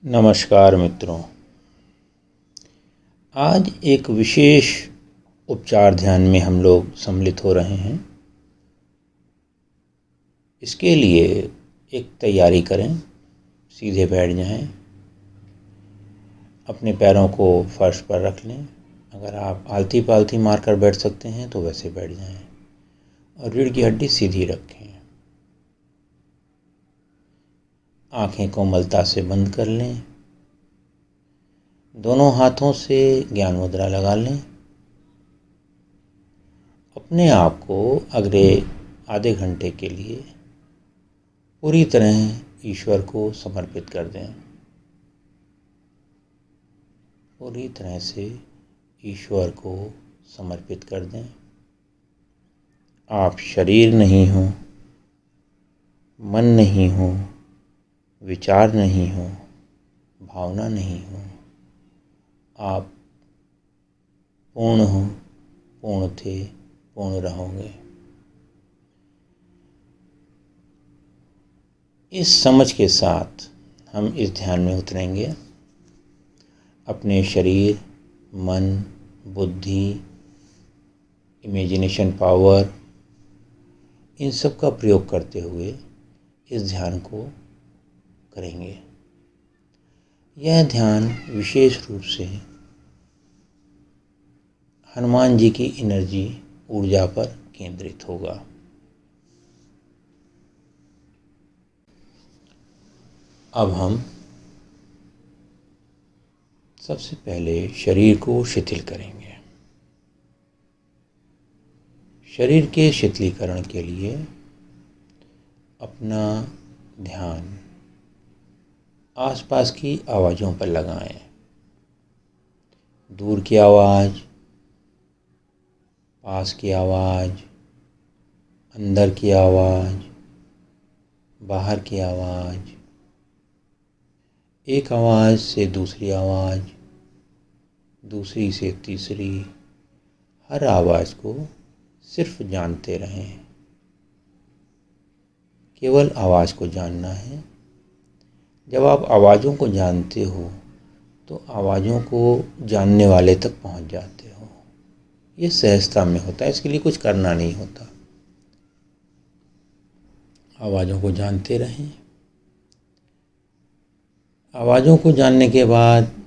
नमस्कार मित्रों। आज एक विशेष उपचार ध्यान में हम लोग सम्मिलित हो रहे हैं। इसके लिए एक तैयारी करें, सीधे बैठ जाएं, अपने पैरों को फर्श पर रख लें। अगर आप आलती पालती मारकर बैठ सकते हैं तो वैसे बैठ जाएं और रीढ़ की हड्डी सीधी रखें। आंखें कोमलता से बंद कर लें। दोनों हाथों से ज्ञान मुद्रा लगा लें। अपने आप को अगले आधे घंटे के लिए पूरी तरह ईश्वर को समर्पित कर दें। पूरी तरह से ईश्वर को समर्पित कर दें। आप शरीर नहीं हो, मन नहीं हो, विचार नहीं हो, भावना नहीं हो। आप पूर्ण हो, पूर्ण थे, पूर्ण रहोगे। इस समझ के साथ हम इस ध्यान में उतरेंगे। अपने शरीर, मन, बुद्धि, इमेजिनेशन पावर, इन सब का प्रयोग करते हुए इस ध्यान को करेंगे। यह ध्यान विशेष रूप से हनुमान जी की एनर्जी, ऊर्जा पर केंद्रित होगा। अब हम सबसे पहले शरीर को शिथिल करेंगे। शरीर के शिथिलीकरण के लिए अपना ध्यान आसपास की आवाज़ों पर लगाएं। दूर की आवाज़, पास की आवाज़, अंदर की आवाज़, बाहर की आवाज़, एक आवाज़ से दूसरी आवाज़, दूसरी से तीसरी, हर आवाज़ को सिर्फ जानते रहें। केवल आवाज़ को जानना है। जब आप आवाज़ों को जानते हो तो आवाज़ों को जानने वाले तक पहुंच जाते हो। ये सहजता में होता है, इसके लिए कुछ करना नहीं होता। आवाज़ों को जानते रहें। आवाज़ों को जानने के बाद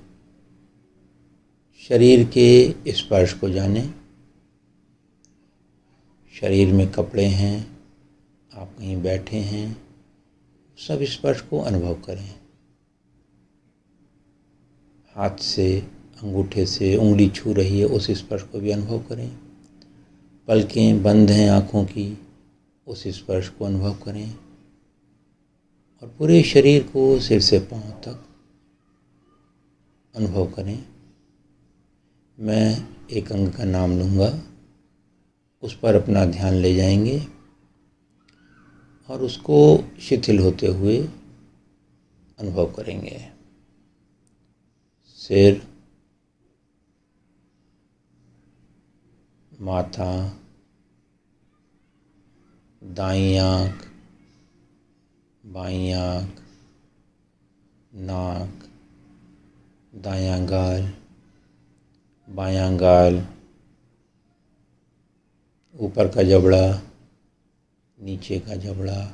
शरीर के स्पर्श को जानें। शरीर में कपड़े हैं, आप कहीं बैठे हैं, सब स्पर्श को अनुभव करें। हाथ से, अंगूठे से उंगली छू रही है, उस स्पर्श को भी अनुभव करें। पलकें बंद हैं आँखों की, उस स्पर्श को अनुभव करें। और पूरे शरीर को सिर से पांव तक अनुभव करें। मैं एक अंग का नाम लूँगा, उस पर अपना ध्यान ले जाएंगे और उसको शिथिल होते हुए अनुभव करेंगे। सिर, माथा, दाईं आँख, बाईं आँख, नाक, दायां गाल, बायां गाल, ऊपर का जबड़ा, नीचे का जबड़ा,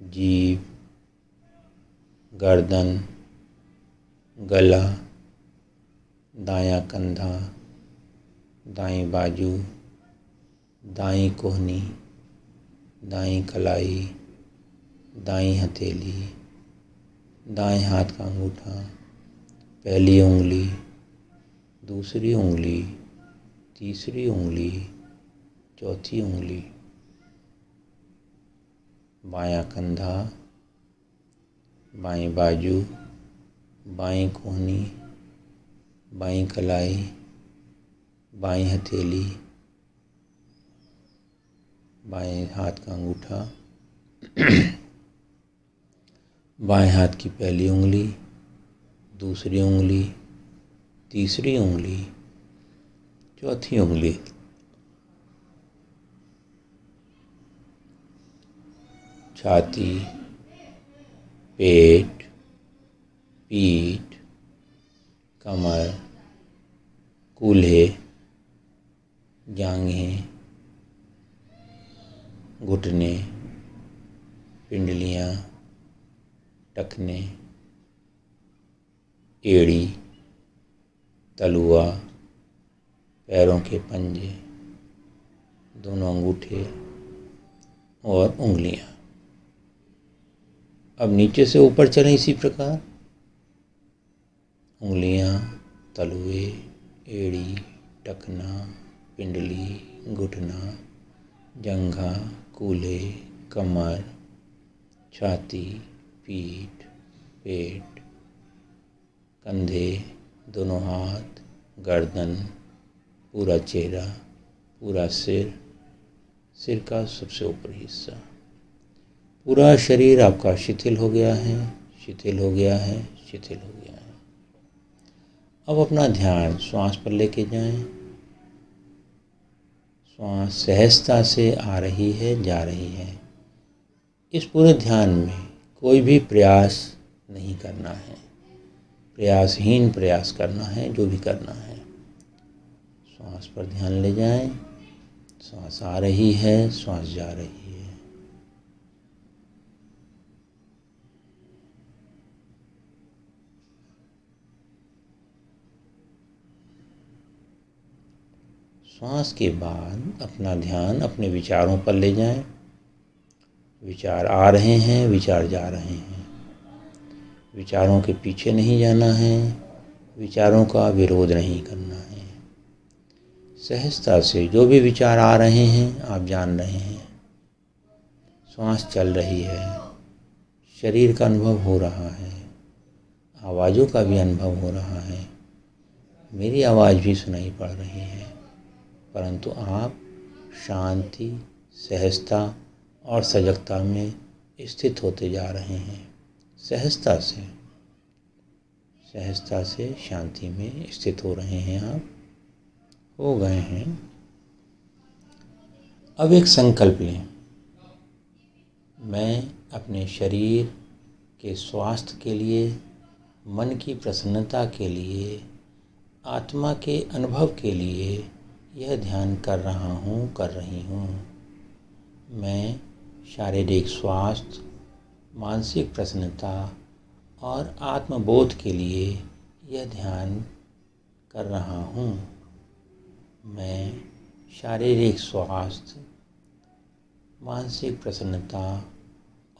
जीभ, गर्दन, गला, दायां कंधा, दाईं बाजू, दाईं कोहनी, दाईं कलाई, दाईं हथेली, दाएं हाथ का अंगूठा, पहली उंगली, दूसरी उंगली, तीसरी उंगली, चौथी उंगली, बायां कंधा, बाईं बाजू, बाईं कोहनी, बाईं कलाई, बाईं हथेली, बाएं हाथ का अंगूठा, बाएं हाथ की पहली उंगली, दूसरी उंगली, तीसरी उंगली, चौथी उंगली, छाती, पेट, पीठ, कमर, कूल्हे, जांघें, घुटने, पिंडलियाँ, टखने, एड़ी, तलुआ, पैरों के पंजे, दोनों अंगूठे और उंगलियाँ। अब नीचे से ऊपर चलें इसी प्रकार। उंगलियाँ, तलुए, एड़ी, टखना, पिंडली, घुटना, जंघा, कूल्हे, कमर, छाती, पीठ, पेट, कंधे, दोनों हाथ, गर्दन, पूरा चेहरा, पूरा सिर, सिर का सबसे ऊपरी हिस्सा। पूरा शरीर आपका शिथिल हो गया है, शिथिल हो गया है, शिथिल हो गया है। अब अपना ध्यान श्वास पर लेके जाएं। श्वास सहजता से आ रही है, जा रही है। इस पूरे ध्यान में कोई भी प्रयास नहीं करना है, प्रयासहीन प्रयास करना है जो भी करना है। श्वास पर ध्यान ले जाएं। श्वास आ रही है, श्वास जा रही है। श्वास के बाद अपना ध्यान अपने विचारों पर ले जाएं। विचार आ रहे हैं, विचार जा रहे हैं। विचारों के पीछे नहीं जाना है, विचारों का विरोध नहीं करना है। सहजता से जो भी विचार आ रहे हैं आप जान रहे हैं। श्वास चल रही है, शरीर का अनुभव हो रहा है, आवाज़ों का भी अनुभव हो रहा है। मेरी आवाज़ भी सुनाई पड़ रही है, परंतु आप शांति, सहजता और सजगता में स्थित होते जा रहे हैं। सहजता से शांति में स्थित हो रहे हैं। आप हो गए हैं। अब एक संकल्प लें। मैं अपने शरीर के स्वास्थ्य के लिए, मन की प्रसन्नता के लिए, आत्मा के अनुभव के लिए यह ध्यान कर रहा हूँ, कर रही हूँ। मैं शारीरिक स्वास्थ्य, मानसिक प्रसन्नता और आत्मबोध के लिए यह ध्यान कर रहा हूँ। मैं शारीरिक स्वास्थ्य, मानसिक प्रसन्नता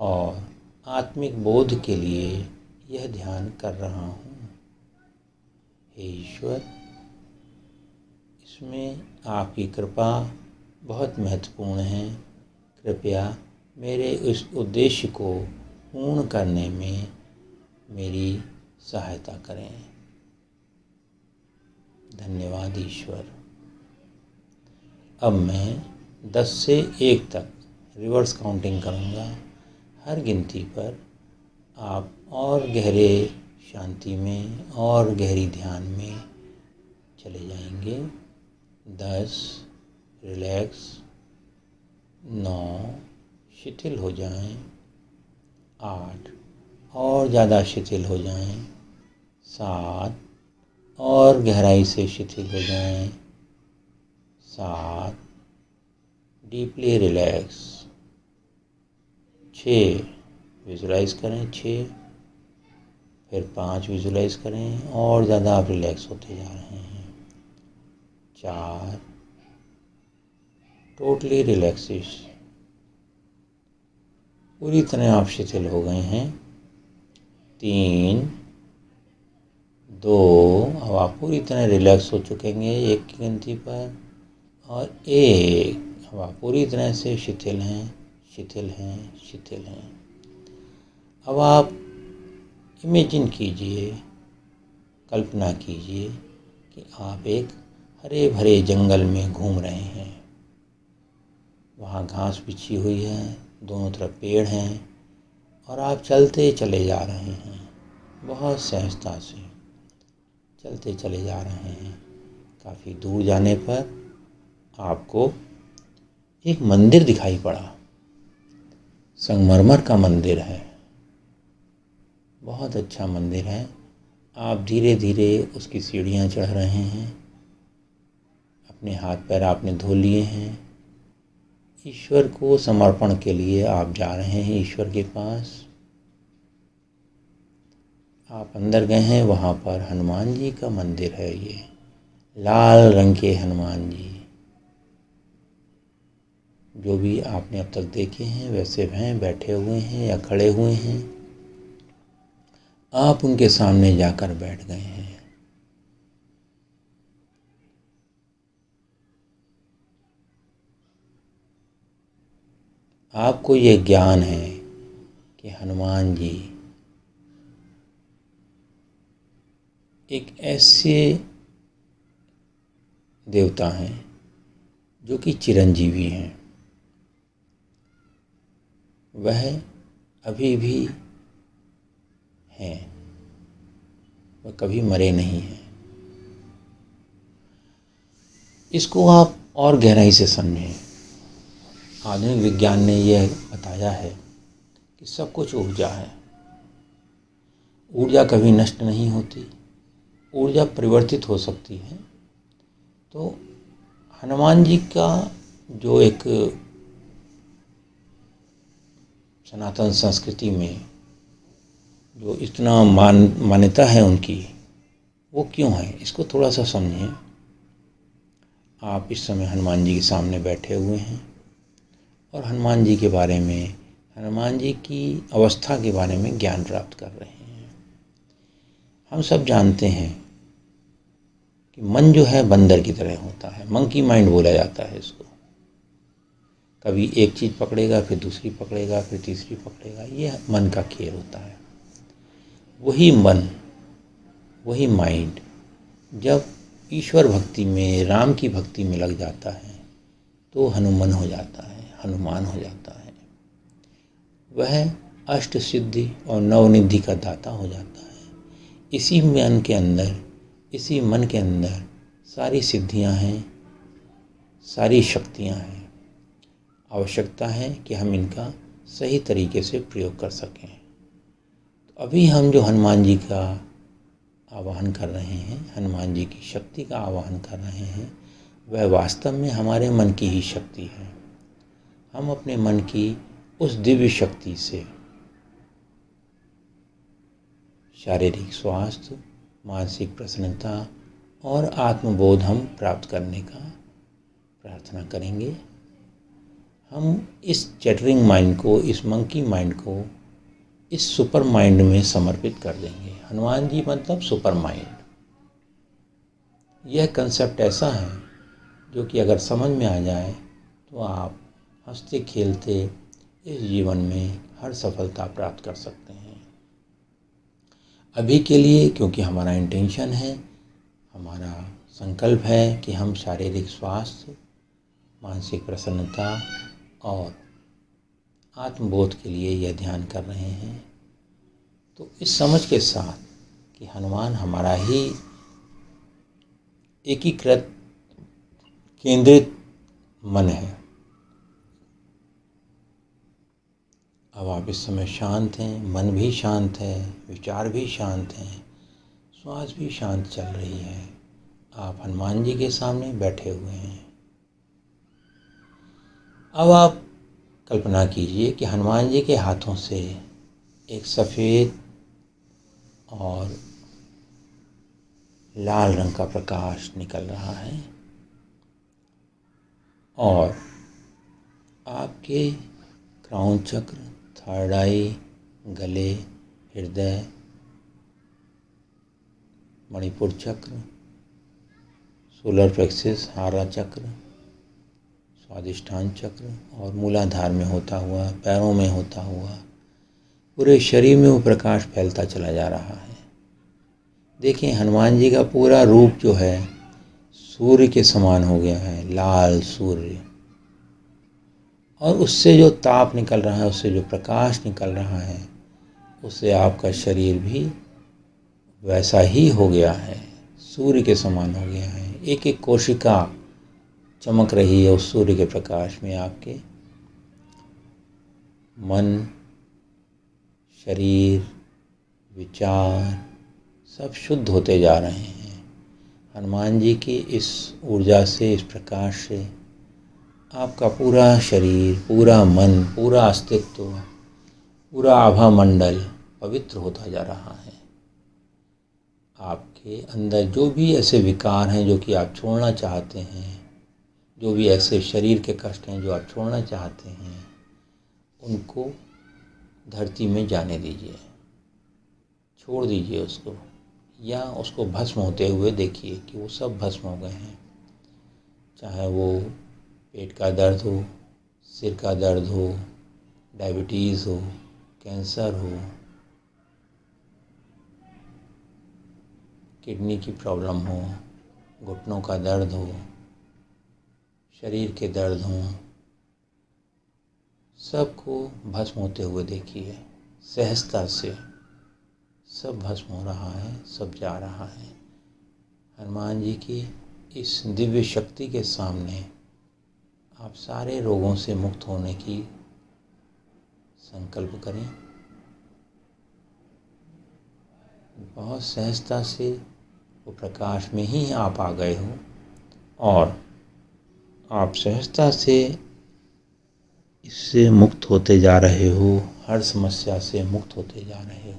और आत्मिक बोध के लिए यह ध्यान कर रहा हूँ। हे ईश्वर, इसमें आपकी कृपा बहुत महत्वपूर्ण है। कृपया मेरे इस उद्देश्य को पूर्ण करने में मेरी सहायता करें। धन्यवाद ईश्वर। अब मैं 10 से 1 तक रिवर्स काउंटिंग करूँगा। हर गिनती पर आप और गहरे शांति में और गहरी ध्यान में चले जाएंगे। 10 रिलैक्स, 9 शिथिल हो जाएं, 8 और ज़्यादा शिथिल हो जाएं, 7 और गहराई से शिथिल हो जाएं, 7 डीपली रिलैक्स, 6 विजुलाइज करें, 6 फिर 5 विजुलाइज करें और ज़्यादा आप रिलैक्स होते जा रहे हैं, 4 टोटली रिलैक्सेशन, पूरी तरह आप शिथिल हो गए हैं, 3 2 अब आप पूरी तरह रिलैक्स हो चुकेंगे 1 की गिनती पर, और 1 अब आप पूरी तरह से शिथिल हैं, शिथिल हैं, शिथिल हैं। अब आप इमेजिन कीजिए, कल्पना कीजिए कि आप एक हरे भरे जंगल में घूम रहे हैं। वहाँ घास बिछी हुई है, दोनों तरफ पेड़ हैं और आप चलते चले जा रहे हैं। बहुत सहजता से चलते चले जा रहे हैं। काफ़ी दूर जाने पर आपको एक मंदिर दिखाई पड़ा। संगमरमर का मंदिर है, बहुत अच्छा मंदिर है। आप धीरे धीरे उसकी सीढ़ियाँ चढ़ रहे हैं। अपने हाथ पैर आपने धो लिए हैं। ईश्वर को समर्पण के लिए आप जा रहे हैं ईश्वर के पास। आप अंदर गए हैं, वहाँ पर हनुमान जी का मंदिर है। ये लाल रंग के हनुमान जी जो भी आपने अब तक देखे हैं वैसे हैं, बैठे हुए हैं या खड़े हुए हैं। आप उनके सामने जाकर बैठ गए हैं। आपको ये ज्ञान है कि हनुमान जी एक ऐसे देवता हैं जो कि चिरंजीवी हैं। वह अभी भी हैं, वह कभी मरे नहीं हैं। इसको आप और गहराई से समझें। आधुनिक विज्ञान ने यह बताया है कि सब कुछ ऊर्जा है। ऊर्जा कभी नष्ट नहीं होती, ऊर्जा परिवर्तित हो सकती है। तो हनुमान जी का जो एक सनातन संस्कृति में जो इतना मान्यता है उनकी, वो क्यों है, इसको थोड़ा सा समझें। आप इस समय हनुमान जी के सामने बैठे हुए हैं और हनुमान जी के बारे में, हनुमान जी की अवस्था के बारे में ज्ञान प्राप्त कर रहे हैं। हम सब जानते हैं कि मन जो है बंदर की तरह होता है, मंकी माइंड बोला जाता है इसको। कभी एक चीज़ पकड़ेगा, फिर दूसरी पकड़ेगा, फिर तीसरी पकड़ेगा। ये मन का खेल होता है। वही मन, वही माइंड जब ईश्वर भक्ति में, राम की भक्ति में लग जाता है तो हनुमान हो जाता है, हनुमान हो जाता है। वह अष्ट सिद्धि और नवनिधि का दाता हो जाता है। इसी मन के अंदर, इसी मन के अंदर सारी सिद्धियां हैं, सारी शक्तियां हैं। आवश्यकता है कि हम इनका सही तरीके से प्रयोग कर सकें। तो अभी हम जो हनुमान जी का आवाहन कर रहे हैं, हनुमान जी की शक्ति का आवाहन कर रहे हैं, वह वास्तव में हमारे मन की ही शक्ति है। हम अपने मन की उस दिव्य शक्ति से शारीरिक स्वास्थ्य, मानसिक प्रसन्नता और आत्मबोध हम प्राप्त करने का प्रार्थना करेंगे। हम इस चैटरिंग माइंड को, इस मंकी माइंड को इस सुपर माइंड में समर्पित कर देंगे। हनुमान जी मतलब सुपर माइंड। यह कंसेप्ट ऐसा है जो कि अगर समझ में आ जाए तो आप हंसते खेलते इस जीवन में हर सफलता प्राप्त कर सकते हैं। अभी के लिए, क्योंकि हमारा इंटेंशन है, हमारा संकल्प है कि हम शारीरिक स्वास्थ्य, मानसिक प्रसन्नता और आत्मबोध के लिए यह ध्यान कर रहे हैं, तो इस समझ के साथ कि हनुमान हमारा ही एकीकृत केंद्रित मन है। अब आप इस समय शांत हैं, मन भी शांत है, विचार भी शांत हैं, श्वास भी शांत चल रही है। आप हनुमान जी के सामने बैठे हुए हैं। अब आप कल्पना कीजिए कि हनुमान जी के हाथों से एक सफ़ेद और लाल रंग का प्रकाश निकल रहा है और आपके क्राउन चक्र, थर्ड आई, गले, हृदय, मणिपुर चक्र, सोलर प्लेक्सस, हारा चक्र, स्वादिष्ठान चक्र और मूलाधार में होता हुआ, पैरों में होता हुआ, पूरे शरीर में वो प्रकाश फैलता चला जा रहा है। देखें, हनुमान जी का पूरा रूप जो है सूर्य के समान हो गया है, लाल सूर्य। और उससे जो ताप निकल रहा है, उससे जो प्रकाश निकल रहा है, उससे आपका शरीर भी वैसा ही हो गया है, सूर्य के समान हो गया है। एक एक कोशिका चमक रही है उस सूर्य के प्रकाश में। आपके मन, शरीर, विचार सब शुद्ध होते जा रहे हैं। हनुमान जी की इस ऊर्जा से, इस प्रकाश से आपका पूरा शरीर, पूरा मन, पूरा अस्तित्व, पूरा आभा मंडल पवित्र होता जा रहा है। आपके अंदर जो भी ऐसे विकार हैं जो कि आप छोड़ना चाहते हैं, जो भी ऐसे शरीर के कष्ट हैं जो आप छोड़ना चाहते हैं, उनको धरती में जाने दीजिए, छोड़ दीजिए उसको, या उसको भस्म होते हुए देखिए कि वो सब भस्म हो गए हैं। चाहे वो पेट का दर्द हो, सिर का दर्द हो, डायबिटीज़ हो, कैंसर हो, किडनी की प्रॉब्लम हो, घुटनों का दर्द हो, शरीर के दर्द हों, सबको भस्म होते हुए देखिए। सहजता से सब भस्म हो रहा है, सब जा रहा है। हनुमान जी की इस दिव्य शक्ति के सामने आप सारे रोगों से मुक्त होने की संकल्प करें। बहुत सहजता से वो प्रकाश में ही आप आ गए हो और आप सहजता से इससे मुक्त होते जा रहे हो, हर समस्या से मुक्त होते जा रहे हो।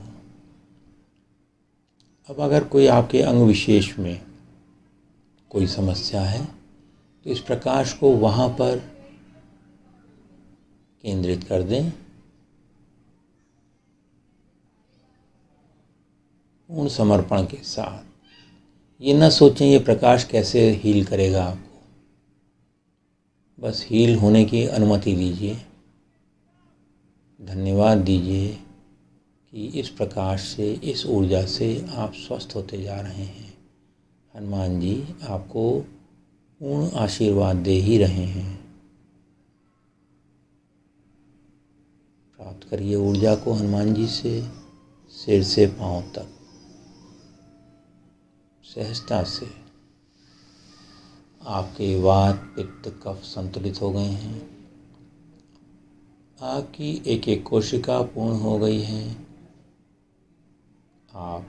अब अगर कोई आपके अंग विशेष में कोई समस्या है तो इस प्रकाश को वहाँ पर केंद्रित कर दें। पूर्ण समर्पण के साथ ये न सोचें ये प्रकाश कैसे हील करेगा आपको, बस हील होने की अनुमति दीजिए। धन्यवाद दीजिए कि इस प्रकाश से, इस ऊर्जा से आप स्वस्थ होते जा रहे हैं। हनुमान जी आपको पूर्ण आशीर्वाद दे ही रहे हैं। प्राप्त करिए ऊर्जा को हनुमान जी से, सिर से पांव तक सहजता से। आपके वात, पित्त, कफ संतुलित हो गए हैं। आपकी एक एक कोशिका पूर्ण हो गई है। आप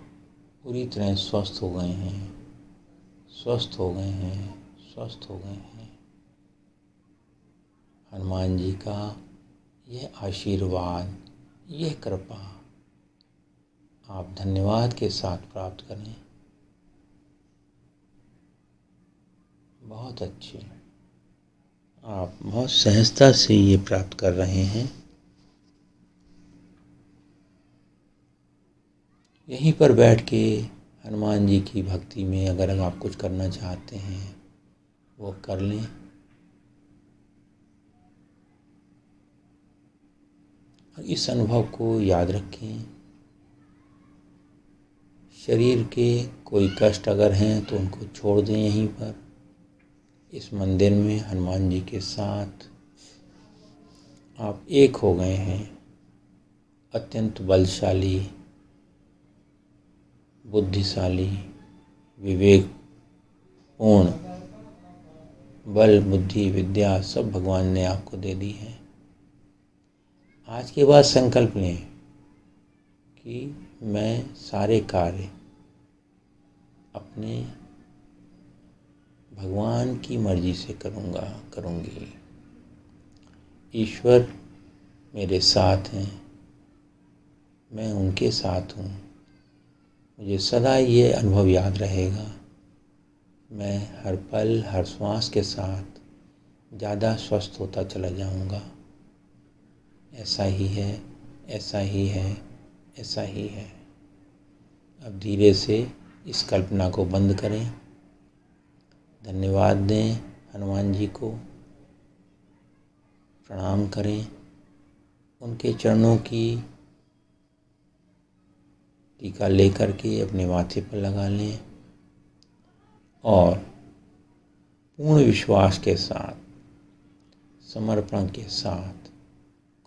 पूरी तरह स्वस्थ हो गए हैं, स्वस्थ हो गए हैं, स्वस्थ हो गए हैं। हनुमान जी का यह आशीर्वाद, यह कृपा आप धन्यवाद के साथ प्राप्त करें। बहुत अच्छे, आप बहुत सहजता से ये प्राप्त कर रहे हैं। यहीं पर बैठ के हनुमान जी की भक्ति में अगर आप कुछ करना चाहते हैं वो कर लें। और इस अनुभव को याद रखें। शरीर के कोई कष्ट अगर हैं तो उनको छोड़ दें यहीं पर, इस मंदिर में हनुमान जी के साथ आप एक हो गए हैं। अत्यंत बलशाली, बुद्धिशाली, विवेकपूर्ण बल, बुद्धि, विद्या सब भगवान ने आपको दे दी है। आज के बाद संकल्प लें कि मैं सारे कार्य अपने भगवान की मर्जी से करूँगी। ईश्वर मेरे साथ हैं, मैं उनके साथ हूँ। मुझे सदा ये अनुभव याद रहेगा। मैं हर पल, हर श्वास के साथ ज़्यादा स्वस्थ होता चला जाऊँगा। ऐसा ही है, ऐसा ही है, ऐसा ही है। अब धीरे से इस कल्पना को बंद करें। धन्यवाद दें हनुमान जी को, प्रणाम करें। उनके चरणों की टीका लेकर के अपने माथे पर लगा लें और पूर्ण विश्वास के साथ, समर्पण के साथ,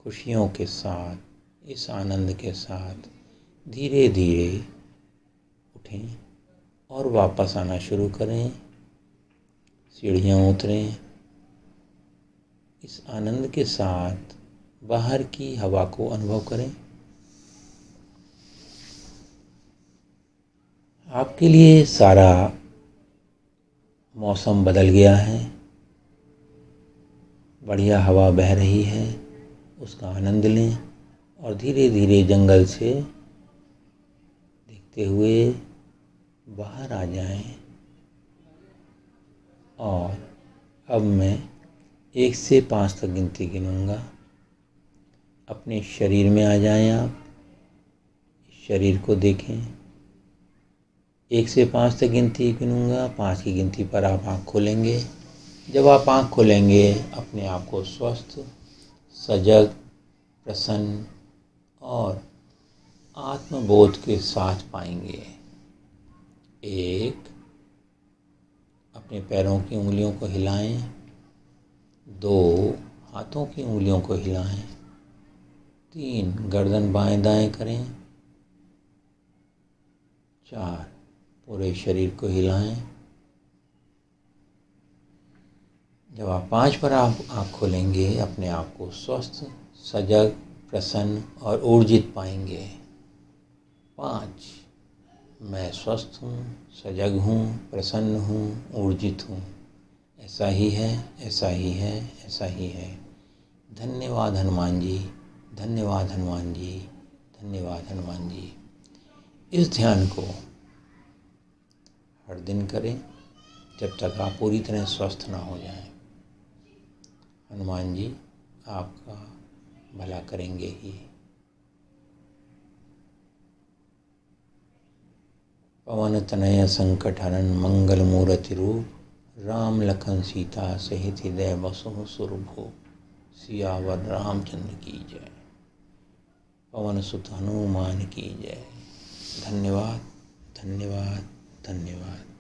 खुशियों के साथ, इस आनंद के साथ धीरे धीरे उठें और वापस आना शुरू करें। सीढ़ियाँ उतरें। इस आनंद के साथ बाहर की हवा को अनुभव करें। आपके लिए सारा मौसम बदल गया है, बढ़िया हवा बह रही है, उसका आनंद लें और धीरे धीरे जंगल से देखते हुए बाहर आ जाएं। और अब मैं 1 से 5 तक गिनती गिनूँगा। अपने शरीर में आ जाएं। आप शरीर को देखें। 1 से 5 तक गिनती गिनूँगा। 5 की गिनती पर आप आँख खोलेंगे। जब आप आँख खोलेंगे अपने आप को स्वस्थ, सजग, प्रसन्न और आत्मबोध के साथ पाएंगे। 1, अपने पैरों की उंगलियों को हिलाएं। 2, हाथों की उंगलियों को हिलाएं। 3, गर्दन बाएं दाएं करें। 4, पूरे शरीर को हिलाएं। जब आप 5 पर आप आँख खोलेंगे अपने आप को स्वस्थ, सजग, प्रसन्न और ऊर्जित पाएंगे। 5, मैं स्वस्थ हूँ, सजग हूँ, प्रसन्न हूँ, ऊर्जित हूँ। ऐसा ही है, ऐसा ही है, ऐसा ही है। धन्यवाद हनुमान जी, धन्यवाद हनुमान जी, धन्यवाद हनुमान जी। इस ध्यान को हर दिन करें जब तक आप पूरी तरह स्वस्थ ना हो जाएं। हनुमान जी आपका भला करेंगे ही। पवन तनय संकट हरन मंगल मूर्ति रूप, राम लखन सीता सहित हृदय बसहु सुरभूप। सियावर रामचंद्र की जय, पवन सुत हनुमान की जय। धन्यवाद, धन्यवाद, धन्यवाद।